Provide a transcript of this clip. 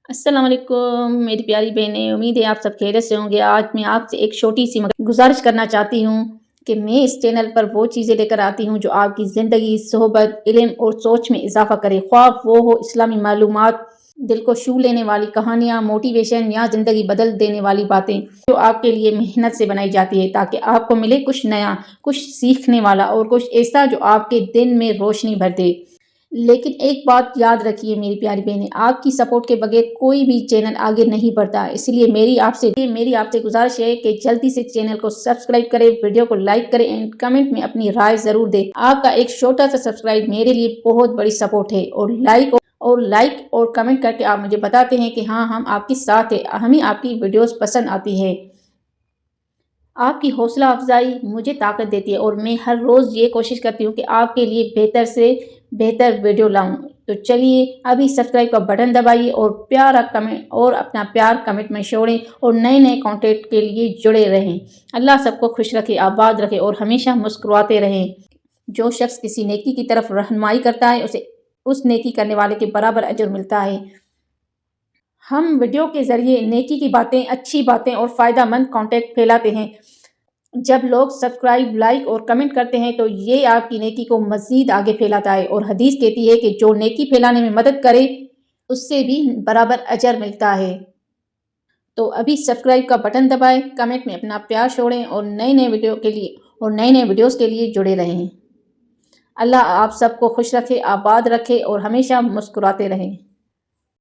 السلام علیکم میری پیاری بہنیں، امید ہے آپ سب خیریت سے ہوں گے۔ آج میں آپ سے ایک چھوٹی سی گزارش کرنا چاہتی ہوں کہ میں اس چینل پر وہ چیزیں لے کر آتی ہوں جو آپ کی زندگی، صحبت، علم اور سوچ میں اضافہ کرے، خواہ وہ ہو اسلامی معلومات، دل کو چھو لینے والی کہانیاں، موٹیویشن یا زندگی بدل دینے والی باتیں جو آپ کے لیے محنت سے بنائی جاتی ہے، تاکہ آپ کو ملے کچھ نیا، کچھ سیکھنے والا اور کچھ ایسا جو آپ کے دن میں روشنی بھر دے۔ لیکن ایک بات یاد رکھیے میری پیاری بہنیں، آپ کی سپورٹ کے بغیر کوئی بھی چینل آگے نہیں بڑھتا، اس لیے میری آپ سے گزارش ہے کہ جلدی سے چینل کو سبسکرائب کریں، ویڈیو کو لائک کریں اینڈ کمنٹ میں اپنی رائے ضرور دیں۔ آپ کا ایک چھوٹا سا سبسکرائب میرے لیے بہت بڑی سپورٹ ہے، اور لائک اور کمنٹ کر کے آپ مجھے بتاتے ہیں کہ ہاں ہم آپ کے ساتھ ہیں، ہمیں آپ کی ویڈیوز پسند آتی ہے۔ آپ کی حوصلہ افزائی مجھے طاقت دیتی ہے اور میں ہر روز یہ کوشش کرتی ہوں کہ آپ کے لیے بہتر سے بہتر ویڈیو لاؤں۔ تو چلیے ابھی سبسکرائب کا بٹن دبائیے اور اپنا پیار کمنٹ میں چھوڑیں اور نئے کانٹینٹ کے لیے جڑے رہیں۔ اللہ سب کو خوش رکھے، آباد رکھے اور ہمیشہ مسکراتے رہیں۔ جو شخص کسی نیکی کی طرف رہنمائی کرتا ہے اسے اس نیکی کرنے والے کے برابر اجر ملتا ہے۔ ہم ویڈیو کے ذریعے نیکی کی باتیں، اچھی باتیں اور فائدہ مند کانٹینٹ پھیلاتے ہیں۔ جب لوگ سبسکرائب، لائک اور کمنٹ کرتے ہیں تو یہ آپ کی نیکی کو مزید آگے پھیلاتا ہے، اور حدیث کہتی ہے کہ جو نیکی پھیلانے میں مدد کرے اس سے بھی برابر اجر ملتا ہے۔ تو ابھی سبسکرائب کا بٹن دبائیں، کمنٹ میں اپنا پیار چھوڑیں اور نئے ویڈیوز کے لیے جڑے رہیں۔ اللہ آپ سب کو خوش رکھے، آباد رکھے اور ہمیشہ مسکراتے رہیں۔